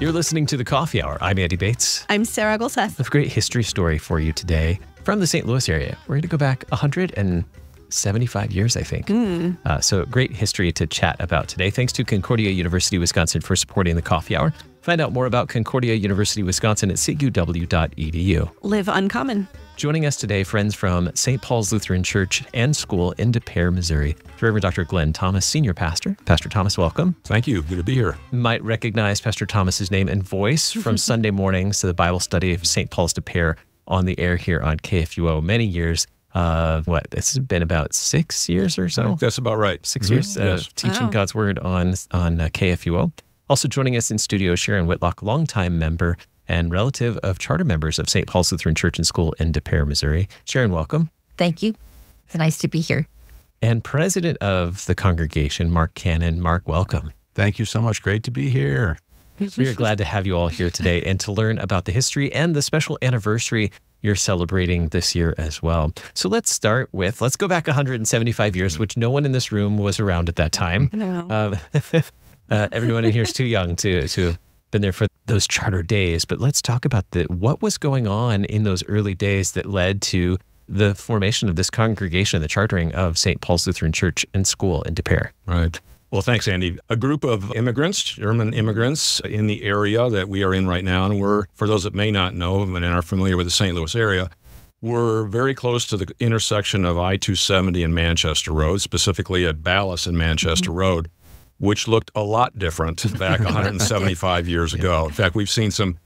You're listening to The Coffee Hour. I'm Andy Bates. I'm Sarah Golseth. I have a great history story for you today from the St. Louis area. We're going to go back 175 years, I think. So great history to chat about today. Thanks to Concordia University, Wisconsin for supporting The Coffee Hour. Find out more about Concordia University, Wisconsin at cuw.edu. Live uncommon. Joining us today, friends from St. Paul's Lutheran Church and School in Des Peres, Missouri, Reverend Dr. Glen Thomas, Senior Pastor. Pastor Thomas, welcome. Thank you. Good to be here. You might recognize Pastor Thomas's name and voice from Sunday mornings to the Bible study of St. Paul's Des Peres on the air here on KFUO. Many years. It's been about 6 years or so? I think that's about right. 6 years Yes. teaching God's Word on KFUO. Also joining us in studio, Sharon Whitlock, longtime member and relative of charter members of St. Paul's Lutheran Church and School in Des Peres, Missouri. Sharon, welcome. Thank you. It's nice to be here. And president of the congregation, Mark Canon. Mark, welcome. Thank you so much. Great to be here. We are glad to have you all here today and to learn about the history and the special anniversary you're celebrating this year as well. So let's go back 175 years, which no one in this room was around at that time. No. Everyone in here is too young to have been there for those charter days. But let's talk about what was going on in those early days that led to the formation of this congregation, the chartering of St. Paul's Lutheran Church and School in Des Peres. Right. Well, thanks, Andy. A group of immigrants, German immigrants in the area that we are in right now, and we're, for those that may not know and are familiar with the St. Louis area, we're very close to the intersection of I-270 and Manchester Road, specifically at Ballas and Manchester Road, which looked a lot different back 175 years ago. In fact, we've seen some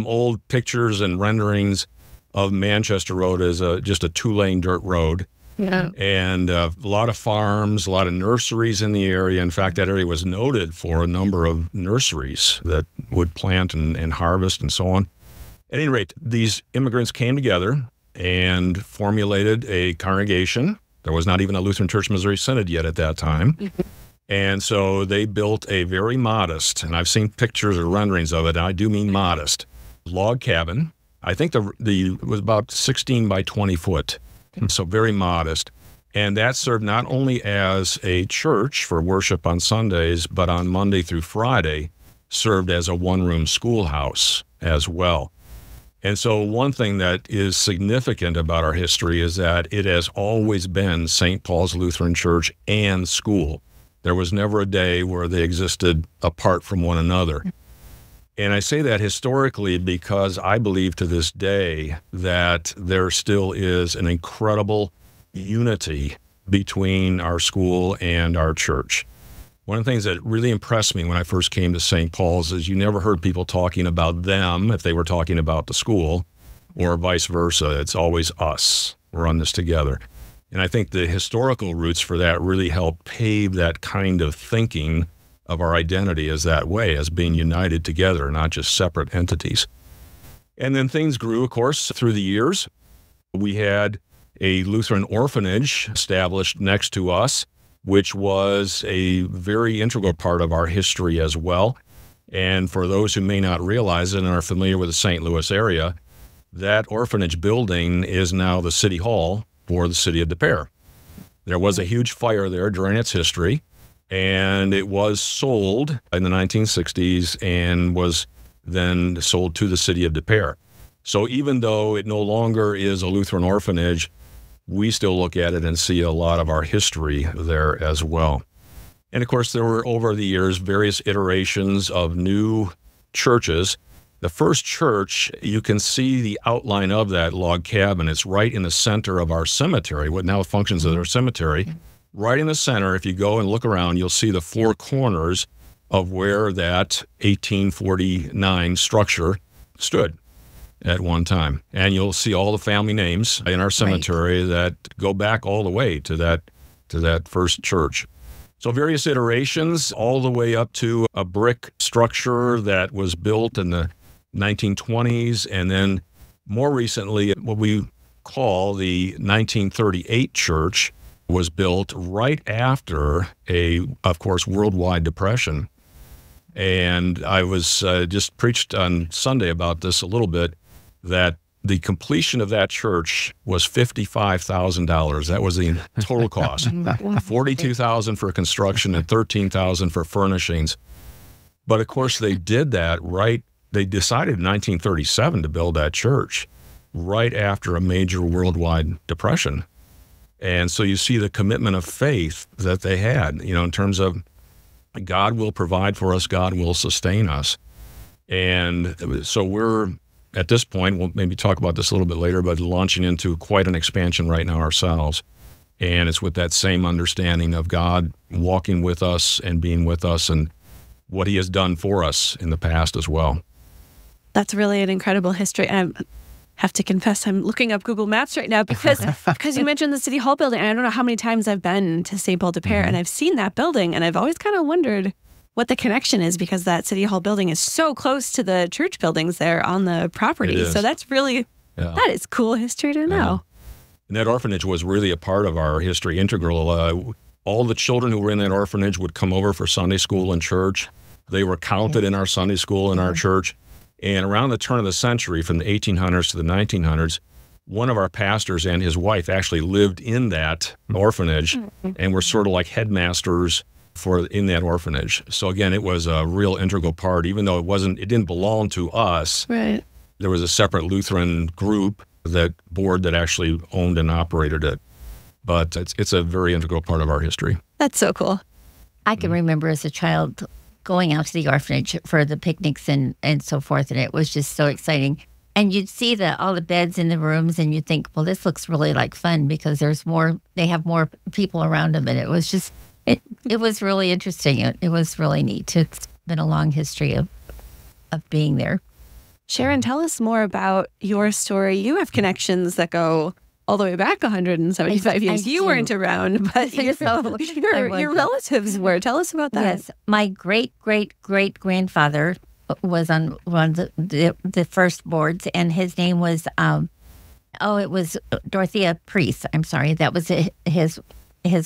old pictures and renderings of Manchester Road as just a two-lane dirt road. Yeah. And a lot of farms, a lot of nurseries in the area. In fact, that area was noted for a number of nurseries that would plant and harvest and so on. At any rate, these immigrants came together and formulated a congregation. There was not even a Lutheran Church Missouri Synod yet at that time. And so they built a very modest, and I've seen pictures or renderings of it, and I do mean modest, log cabin. I think it was about 16 by 20 foot, so very modest. And that served not only as a church for worship on Sundays, but on Monday through Friday served as a one-room schoolhouse as well. And so one thing that is significant about our history is that it has always been St. Paul's Lutheran Church and School. There was never a day where they existed apart from one another. And I say that historically because I believe to this day that there still is an incredible unity between our school and our church. One of the things that really impressed me when I first came to St. Paul's is you never heard people talking about them if they were talking about the school, or vice versa. It's always us. We're on this together. And I think the historical roots for that really helped pave that kind of thinking of our identity as that way, as being united together, not just separate entities. And then things grew, of course, through the years. We had a Lutheran orphanage established next to us, which was a very integral part of our history as well. And for those who may not realize it and are familiar with the St. Louis area, that orphanage building is now the city hall for the city of Des Peres. There was a huge fire there during its history, and it was sold in the 1960s and was then sold to the city of Des Peres. So even though it no longer is a Lutheran orphanage, we still look at it and see a lot of our history there as well. And of course, there were over the years various iterations of new churches. The first church, you can see the outline of that log cabin. It's right in the center of our cemetery, what now functions as our cemetery. Right in the center, if you go and look around, you'll see the four corners of where that 1849 structure stood at one time. And you'll see all the family names in our cemetery that go back all the way to that first church. So various iterations all the way up to a brick structure that was built in the 1920s, and then more recently what we call the 1938 church was built right after of course, worldwide depression. And I was just preached on Sunday about this a little bit, that the completion of that church was $55,000. That was the total cost. $42,000 for construction and $13,000 for furnishings. But of course, they did that they decided in 1937 to build that church right after a major worldwide depression. And so you see the commitment of faith that they had, in terms of God will provide for us, God will sustain us. And so we're, at this point, we'll maybe talk about this a little bit later, but launching into quite an expansion right now ourselves. And it's with that same understanding of God walking with us and being with us and what he has done for us in the past as well. That's really an incredible history. And I have to confess, I'm looking up Google Maps right now because you mentioned the City Hall building. And I don't know how many times I've been to St. Paul de Pere, and I've seen that building, and I've always kind of wondered what the connection is, because that City Hall building is so close to the church buildings there on the property. So that's really, that is cool history to know. And that orphanage was really a part of our history, integral. All the children who were in that orphanage would come over for Sunday school and church. They were counted in our Sunday school and our church. And around the turn of the century, from the 1800s to the 1900s, one of our pastors and his wife actually lived in that orphanage and were sort of like headmasters in that orphanage. So again, it was a real integral part, even though it didn't belong to us. Right. There was a separate Lutheran group, board that actually owned and operated it. But it's a very integral part of our history. That's so cool. I can remember as a child going out to the orphanage for the picnics and so forth, and it was just so exciting. And you'd see all the beds in the rooms, and you'd think, well, this looks really like fun because they have more people around them, and it was just, it was really interesting. It was really neat. It's been a long history of being there. Sharon, tell us more about your story. You have connections that go all the way back 175 years. You weren't around, but your relatives were. Tell us about that. Yes. My great-great-great-grandfather was on one of the first boards, and his name was, it was Dorothea Priest. I'm sorry. That was his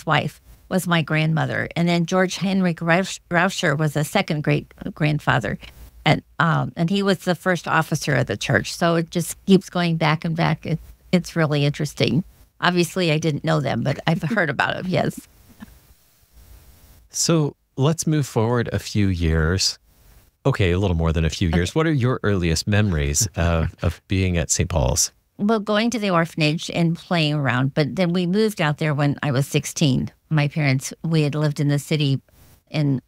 wife, was my grandmother. And then George Henrik Rauscher was a second great-grandfather. And he was the first officer of the church. So it just keeps going back and back. It's really interesting. Obviously, I didn't know them, but I've heard about them, yes. So let's move forward a few years. Okay, a little more than a few years. What are your earliest memories of being at St. Paul's? Well, going to the orphanage and playing around. But then we moved out there when I was 16. My parents, we had lived in the city, and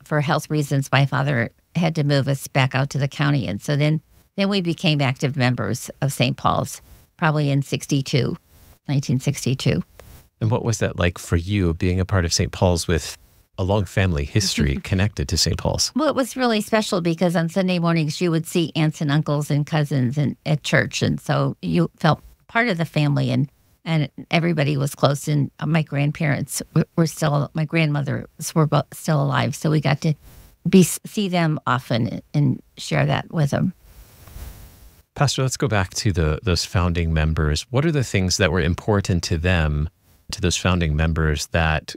for health reasons, my father had to move us back out to the county. And so then we became active members of St. Paul's, probably in 1962. And what was that like for you, being a part of St. Paul's with a long family history connected to St. Paul's? Well, it was really special because on Sunday mornings you would see aunts and uncles and cousins at church. And so you felt part of the family, and everybody was close. And my grandparents were my grandmothers were still alive. So we got to see them often and share that with them. Pastor, let's go back to those founding members. What are the things that were important to them, to those founding members, that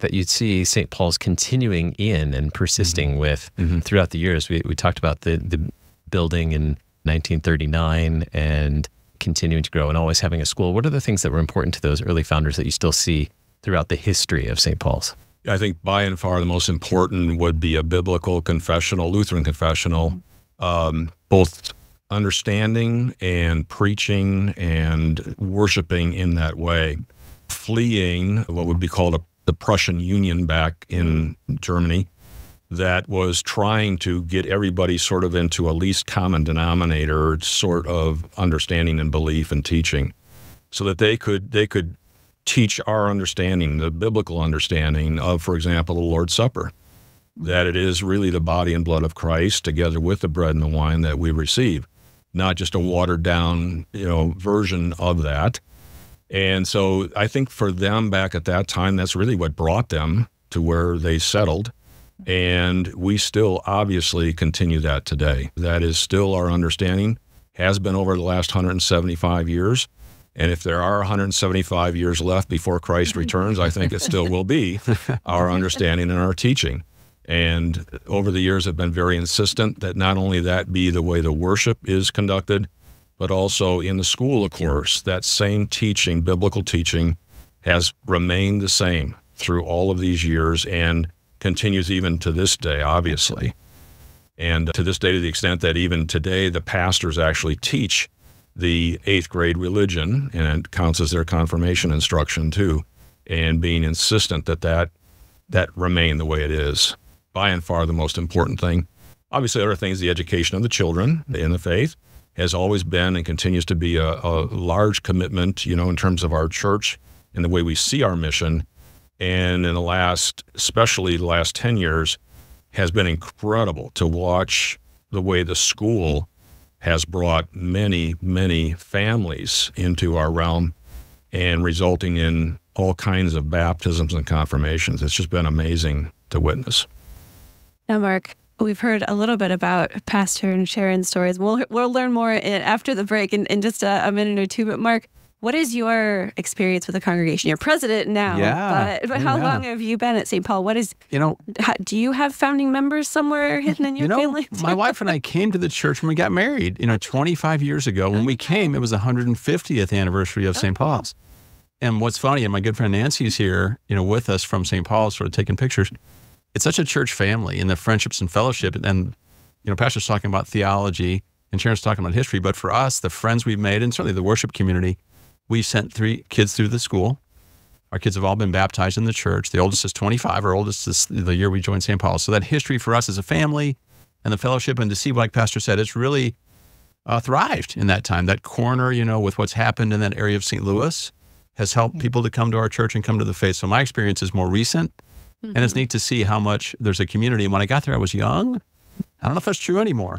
you'd see St. Paul's continuing in and persisting with throughout the years? We talked about the building in 1939 and continuing to grow and always having a school. What are the things that were important to those early founders that you still see throughout the history of St. Paul's? I think by and far the most important would be a biblical confessional, Lutheran confessional, both understanding and preaching and worshiping in that way, fleeing what would be called the Prussian Union back in Germany, that was trying to get everybody sort of into a least common denominator sort of understanding and belief and teaching, so that they could teach our understanding, the biblical understanding of, for example, the Lord's Supper, that it is really the body and blood of Christ together with the bread and the wine that we receive, not just a watered down, version of that. And so I think for them back at that time, that's really what brought them to where they settled. And we still obviously continue that today. That is still our understanding, has been over the last 175 years. And if there are 175 years left before Christ returns, I think it still will be our understanding and our teaching. And over the years, I've been very insistent that not only that be the way the worship is conducted, but also in the school, of course, that same teaching, biblical teaching, has remained the same through all of these years and continues even to this day, obviously. And to this day, to the extent that even today, the pastors actually teach the 8th grade religion, and it counts as their confirmation instruction too, and being insistent that remain the way it is. By and far the most important thing. Obviously, other things, the education of the children in the faith has always been and continues to be a large commitment, in terms of our church and the way we see our mission. And in especially the last 10 years, has been incredible to watch the way the school has brought many, many families into our realm and resulting in all kinds of baptisms and confirmations. It's just been amazing to witness. Now, Mark, we've heard a little bit about Pastor and Sharon's stories. We'll learn more after the break in just a minute or two. But Mark, what is your experience with the congregation? You're president now, but how long have you been at St. Paul? Do you have founding members somewhere hidden in your family? My wife and I came to the church when we got married, 25 years ago. When we came, it was the 150th anniversary of St. Paul's. And what's funny, and my good friend Nancy's here, with us from St. Paul's, sort of taking pictures. It's such a church family, and the friendships and fellowship. And, Pastor's talking about theology, and Sharon's talking about history. But for us, the friends we've made, and certainly the worship community, we sent 3 kids through the school. Our kids have all been baptized in the church. The oldest is 25. Our oldest is the year we joined St. Paul's. So that history for us as a family and the fellowship, and to see, like Pastor said, it's really thrived in that time. That corner, with what's happened in that area of St. Louis has helped people to come to our church and come to the faith. So my experience is more recent, and it's neat to see how much there's a community. And when I got there, I was young. I don't know if that's true anymore.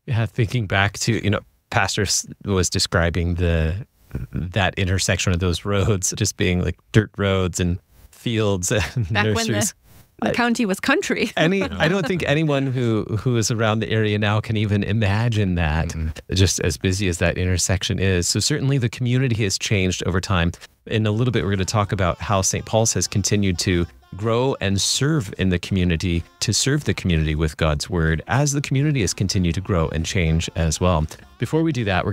Yeah, thinking back to, Pastor was describing that intersection of those roads just being like dirt roads and fields and back nurseries. when the county was country. I don't think anyone who is around the area now can even imagine that, just as busy as that intersection is. So certainly the community has changed over time. In a little bit, we're going to talk about how St. Paul's has continued to grow and serve in the community, to serve the community with God's word as the community has continued to grow and change as well. Before we do that,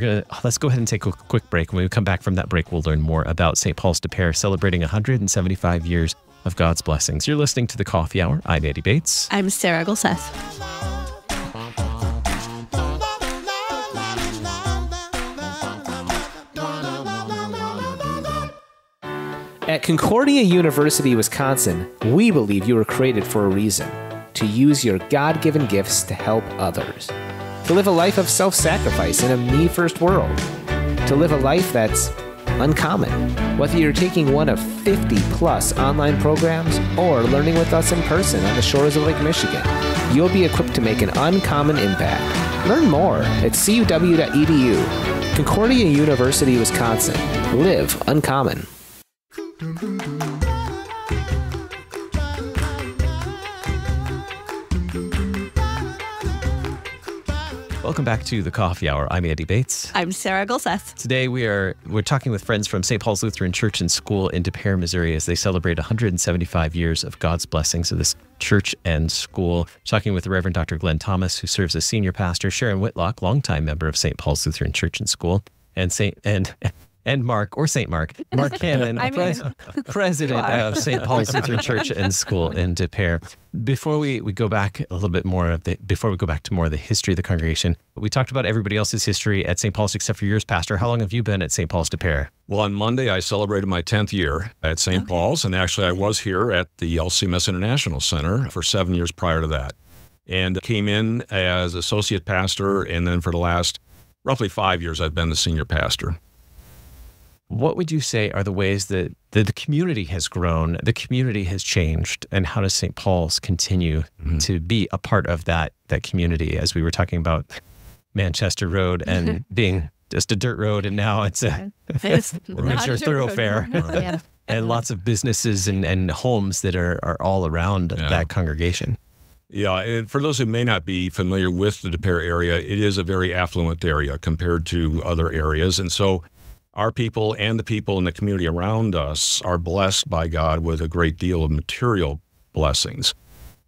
let's go ahead and take a quick break. When we come back from that break, we'll learn more about St. Paul's de Pere celebrating 175 years of God's blessings. You're listening to the Coffee Hour. I'm Andy Bates. I'm Sarah Gulseth. At Concordia University, Wisconsin, we believe you were created for a reason: to use your God-given gifts to help others, to live a life of self-sacrifice in a me-first world, to live a life that's uncommon. Whether you're taking one of 50-plus online programs or learning with us in person on the shores of Lake Michigan, you'll be equipped to make an uncommon impact. Learn more at cuw.edu. Concordia University, Wisconsin. Live uncommon. Welcome back to the Coffee Hour. I'm Andy Bates. I'm Sarah Gulseth. Today we're talking with friends from St. Paul's Lutheran Church and School in de Pere, Missouri, as they celebrate 175 years of God's blessings of this church and school. Talking with the Reverend Dr. Glen Thomas, who serves as senior pastor, Sharon Whitlock, longtime member of St. Paul's Lutheran Church and School, and Mark, or St. Mark Canon, president of St. Paul's Lutheran Church and School in de Pere. Before we go back a little bit more, before we go back to more of the history of the congregation, we talked about everybody else's history at St. Paul's except for yours, Pastor. How long have you been at St. Paul's de Pere? Well, on Monday, I celebrated my 10th year at St. Paul's, and actually I was here at the LCMS International Center for 7 years prior to that, and came in as associate pastor, and then for the last roughly 5 years, I've been the senior pastor. What would you say are the ways that the community has grown, the community has changed, and how does St. Paul's continue to be a part of that community? As we were talking about Manchester Road and being just a dirt road, and now it's a richer thoroughfare. Yeah. And lots of businesses and homes that are all around that congregation. Yeah, and for those who may not be familiar with the de Pere area, it is a very affluent area compared to other areas. And so our people and the people in the community around us are blessed by God with a great deal of material blessings.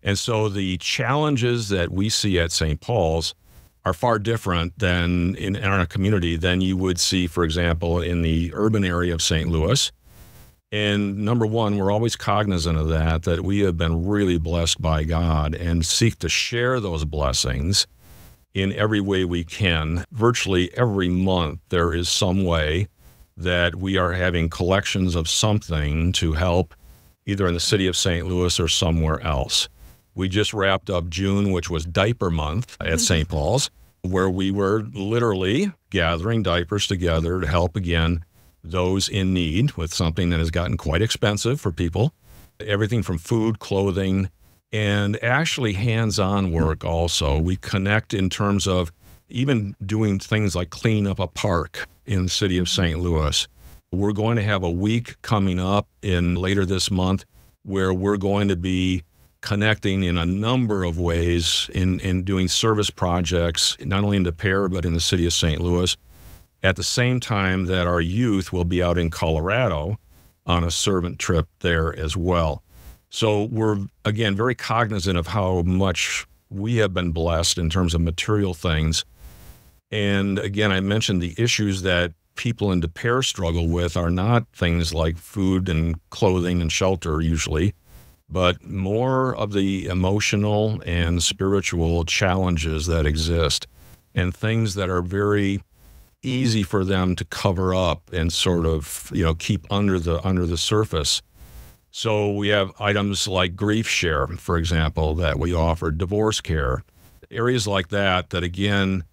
And so the challenges that we see at St. Paul's are far different than in our community than you would see, for example, in the urban area of St. Louis And number one, we're always cognizant of that we have been really blessed by God and seek to share those blessings in every way we can. Virtually every month, there is some way that we are having collections of something to help either in the city of St. Louis or somewhere else. We just wrapped up June, which was diaper month at St. Paul's, where we were literally gathering diapers together to help, again, those in need with something that has gotten quite expensive for people. Everything from food, clothing, and actually hands-on work also. We connect in terms of even doing things like cleaning up a park in the city of St. Louis. We're going to have a week coming up later this month where we're going to be connecting in a number of ways in doing service projects, not only in De Pere, but in the city of St. Louis, at the same time that our youth will be out in Colorado on a servant trip there as well. So we're, again, very cognizant of how much we have been blessed in terms of material things. And again, I mentioned the issues that people in De Pere struggle with are not things like food and clothing and shelter usually, but more of the emotional and spiritual challenges that exist and things that are very easy for them to cover up and sort of, keep under the surface. So we have items like grief share, for example, that we offer, divorce care, areas like that again,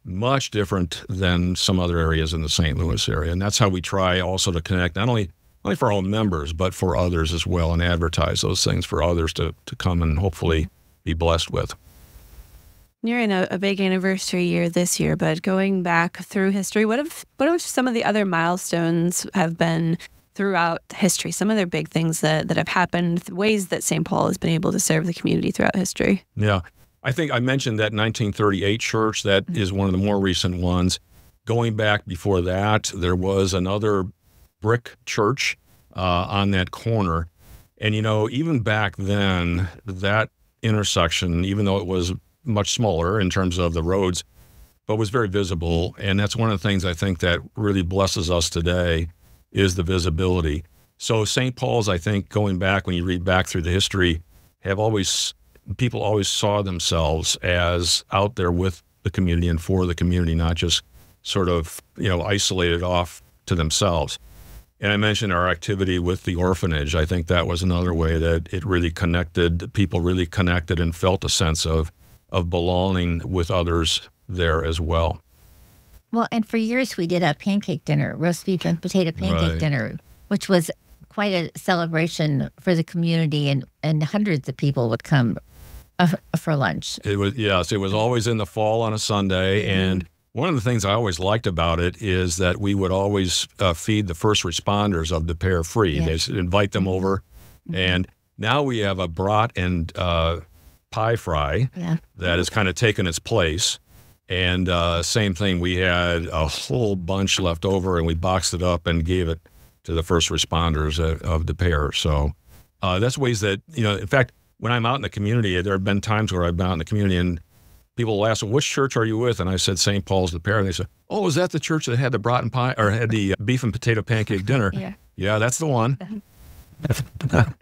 much different than some other areas in the St. Louis area. And that's how we try also to connect not only for our own members, but for others as well, and advertise those things for others to come and hopefully be blessed with. You're in a big anniversary year this year, but going back through history, what have some of the other milestones have been throughout history? Some of their big things that have happened, ways that St. Paul has been able to serve the community throughout history. Yeah. I think I mentioned that 1938 church. That is one of the more recent ones. Going back before that, there was another brick church on that corner. And, even back then, that intersection, even though it was much smaller in terms of the roads, but was very visible. And that's one of the things I think that really blesses us today is the visibility. So St. Paul's, I think, going back, when you read back through the history, people always saw themselves as out there with the community and for the community, not just sort of, isolated off to themselves. And I mentioned our activity with the orphanage. I think that was another way that it really connected, people really connected and felt a sense of belonging with others there as well. Well, and for years we did a pancake dinner, roast beef and potato pancake dinner, which was quite a celebration for the community, and hundreds of people would come for lunch. It was always in the fall on a Sunday. Mm-hmm. And one of the things I always liked about it is that we would always feed the first responders of De Pere free. Yes. They invite them over. Mm-hmm. And now we have a brat and pie fry that has kind of taken its place. And same thing, we had a whole bunch left over and we boxed it up and gave it to the first responders of De Pere. So that's ways that, in fact, when I'm out in the community, there have been times where I've been out in the community and people will ask, which church are you with? And I said, St. Paul's De Pere. And they said, oh, is that the church that had the brat and pie, or had the beef and potato pancake dinner? Yeah, that's the one.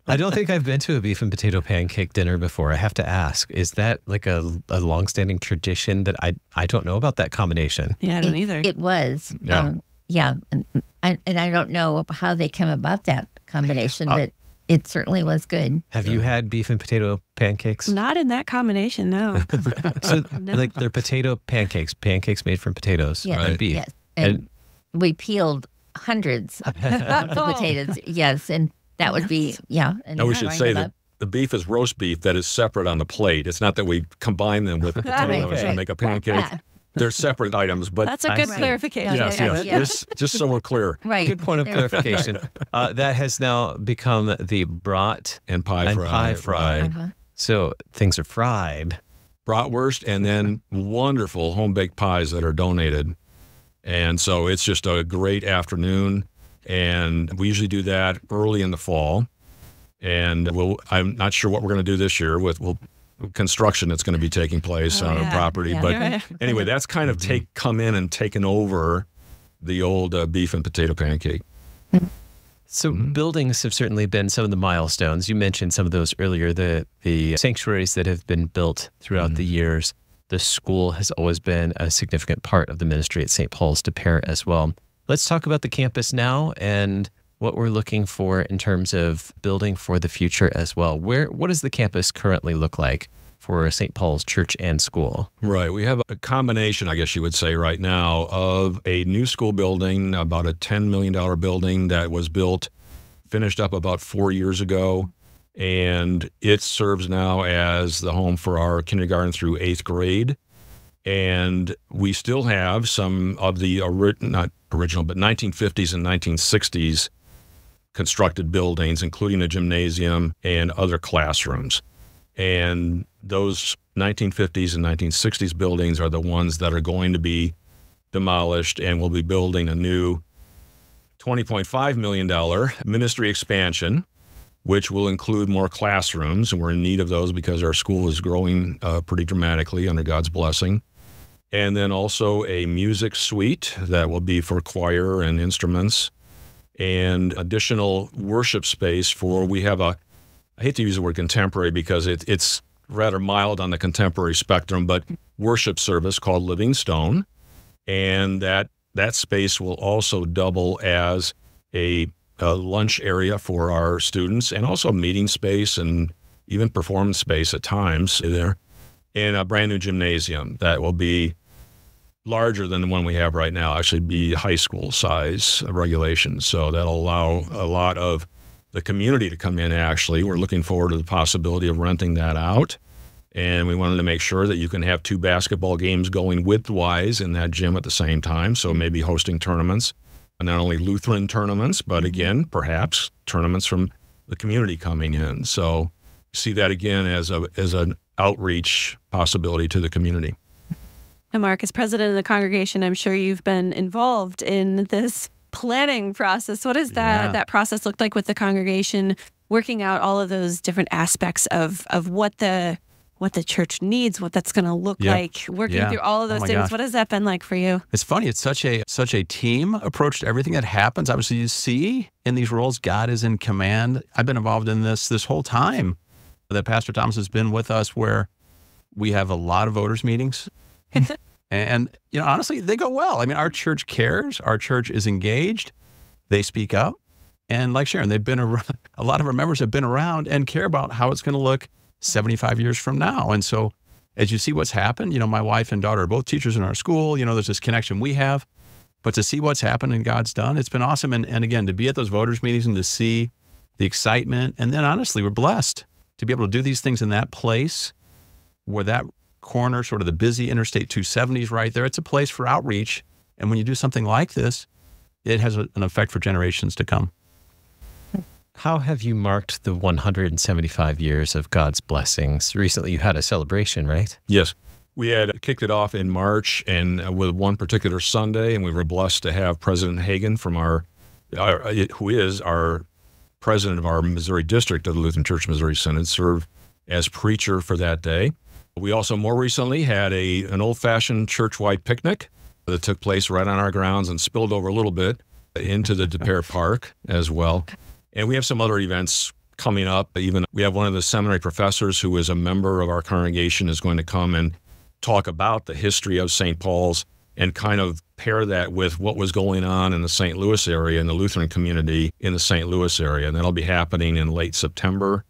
I don't think I've been to a beef and potato pancake dinner before. I have to ask, is that like a longstanding tradition that I don't know about that combination? Yeah, I don't either. It was. Yeah. And I don't know how they come about that combination, but it certainly was good. Have you had beef and potato pancakes? Not in that combination, no. So, like, they're potato pancakes made from potatoes and beef. Yes. And we peeled hundreds of potatoes. Yes, and that would be, And we should say that the beef is roast beef that is separate on the plate. It's not that we combine them with potatoes and make a pancake. Yeah. They're separate items, but that's a good clarification. Yes. Just so we're clear. Right. Good point of clarification. That has now become the brat and pie fry. Uh-huh. So things are fried. Bratwurst, and then wonderful home-baked pies that are donated. And so it's just a great afternoon. And we usually do that early in the fall. And I'm not sure what we're going to do this year with construction that's going to be taking place on our property. But anyway, that's kind of come in and taken over the old beef and potato pancake. So buildings have certainly been some of the milestones. You mentioned some of those earlier, the sanctuaries that have been built throughout the years. The school has always been a significant part of the ministry at St. Paul's de Pere as well. Let's talk about the campus now and what we're looking for in terms of building for the future as well. What does the campus currently look like for St. Paul's Church and School? Right. We have a combination, I guess you would say right now, of a new school building, about a $10 million building that was built, finished up about 4 years ago. And it serves now as the home for our kindergarten through 8th grade. And we still have some of the, not original, but 1950s and 1960s constructed buildings, including a gymnasium and other classrooms. And those 1950s and 1960s buildings are the ones that are going to be demolished, and we'll be building a new $20.5 million ministry expansion, which will include more classrooms, and we're in need of those because our school is growing pretty dramatically under God's blessing. And then also a music suite that will be for choir and instruments, and additional worship space for, we have I hate to use the word contemporary because it's rather mild on the contemporary spectrum, but worship service called Living Stone. And that space will also double as a lunch area for our students, and also meeting space and even performance space at times there, and a brand new gymnasium that will be larger than the one we have right now, actually be high school size regulations. So that'll allow a lot of the community to come in. Actually, we're looking forward to the possibility of renting that out. And we wanted to make sure that you can have 2 basketball games going widthwise in that gym at the same time. So maybe hosting tournaments, not only Lutheran tournaments, but again, perhaps tournaments from the community coming in. So see that again as an outreach possibility to the community. And Mark, as president of the congregation, I'm sure you've been involved in this planning process. What does that process look like with the congregation, working out all of those different aspects of what the church needs, what that's going to look like, working through all of those things? Gosh. What has that been like for you? It's funny. It's such a team approach to everything that happens. Obviously, you see in these roles, God is in command. I've been involved in this whole time that Pastor Thomas has been with us, where we have a lot of voters meetings. And, honestly, they go well. I mean, our church cares. Our church is engaged. They speak up. And like Sharon, they've been around, a lot of our members have been around and care about how it's going to look 75 years from now. And so as you see what's happened, my wife and daughter are both teachers in our school. There's this connection we have. But to see what's happened and God's done, it's been awesome. And again, to be at those voters meetings and to see the excitement. And then honestly, we're blessed to be able to do these things in that place where that corner, sort of the busy Interstate 270 is right there. It's a place for outreach. And when you do something like this, it has an effect for generations to come. How have you marked the 175 years of God's blessings? Recently you had a celebration, right? Yes. We had kicked it off in March, and with one particular Sunday, and we were blessed to have President Hagan from who is our president of our Missouri district of the Lutheran Church Missouri Synod, serve as preacher for that day. We also more recently had an old-fashioned church-wide picnic that took place right on our grounds and spilled over a little bit into the de Pere Park as well. And we have some other events coming up. Even we have one of the seminary professors who is a member of our congregation is going to come and talk about the history of St. Paul's and kind of pair that with what was going on in the St. Louis area, in the Lutheran community in the St. Louis area. And that'll be happening in late September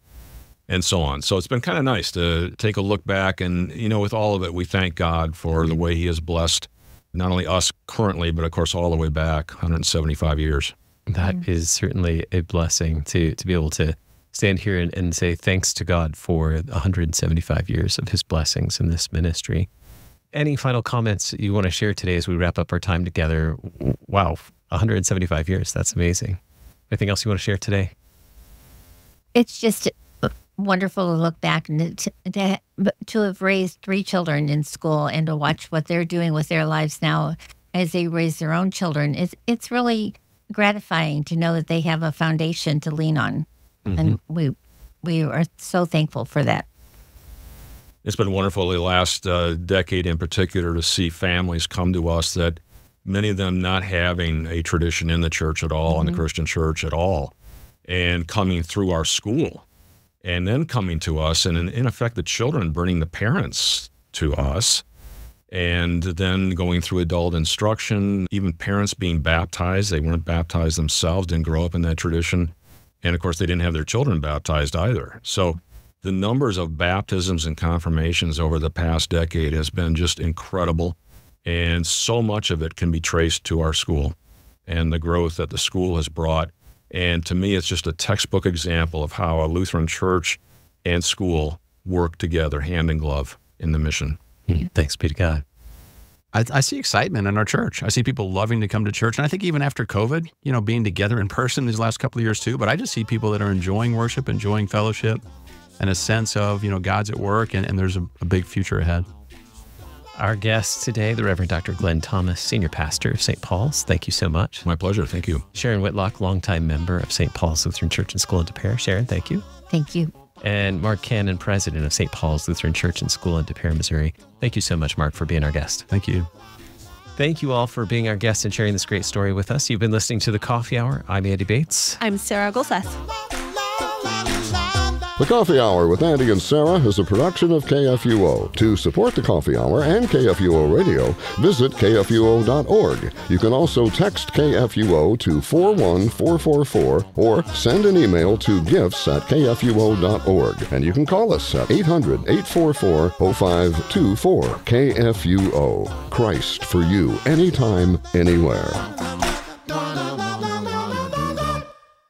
and so on. So it's been kind of nice to take a look back. And, with all of it, we thank God for the way he has blessed not only us currently, but of course all the way back 175 years. That is certainly a blessing to be able to stand here and say thanks to God for 175 years of his blessings in this ministry. Any final comments you want to share today as we wrap up our time together? Wow, 175 years. That's amazing. Anything else you want to share today? It's just wonderful to look back and to have raised 3 children in school and to watch what they're doing with their lives now as they raise their own children. It's really gratifying to know that they have a foundation to lean on. Mm-hmm. And we are so thankful for that. It's been wonderful the last decade in particular to see families come to us that many of them not having a tradition in the church at all, in the Christian church at all, and coming through our school, and then coming to us, and in effect, the children bringing the parents to us, and then going through adult instruction, even parents being baptized. They weren't baptized themselves, didn't grow up in that tradition. And of course, they didn't have their children baptized either. So the numbers of baptisms and confirmations over the past decade has been just incredible. And so much of it can be traced to our school and the growth that the school has brought. And to me, it's just a textbook example of how a Lutheran church and school work together hand in glove in the mission. Thanks be to God. I see excitement in our church. I see people loving to come to church. And I think even after COVID, being together in person these last couple of years too, but I just see people that are enjoying worship, enjoying fellowship, and a sense of, God's at work, and there's a big future ahead. Our guest today, the Reverend Dr. Glen Thomas, Senior Pastor of St. Paul's. Thank you so much. My pleasure. Thank you. Sharon Whitlock, longtime member of St. Paul's Lutheran Church and School in De Pere. Sharon, thank you. Thank you. And Mark Canon, President of St. Paul's Lutheran Church and School in De Pere, Missouri. Thank you so much, Mark, for being our guest. Thank you. Thank you all for being our guests and sharing this great story with us. You've been listening to The Coffee Hour. I'm Andy Bates. I'm Sarah Golseth. The Coffee Hour with Andy and Sarah is a production of KFUO. To support the Coffee Hour and KFUO Radio, visit KFUO.org. You can also text KFUO to 41444 or send an email to gifts@KFUO.org. And you can call us at 800-844-0524. KFUO. Christ for you, anytime, anywhere.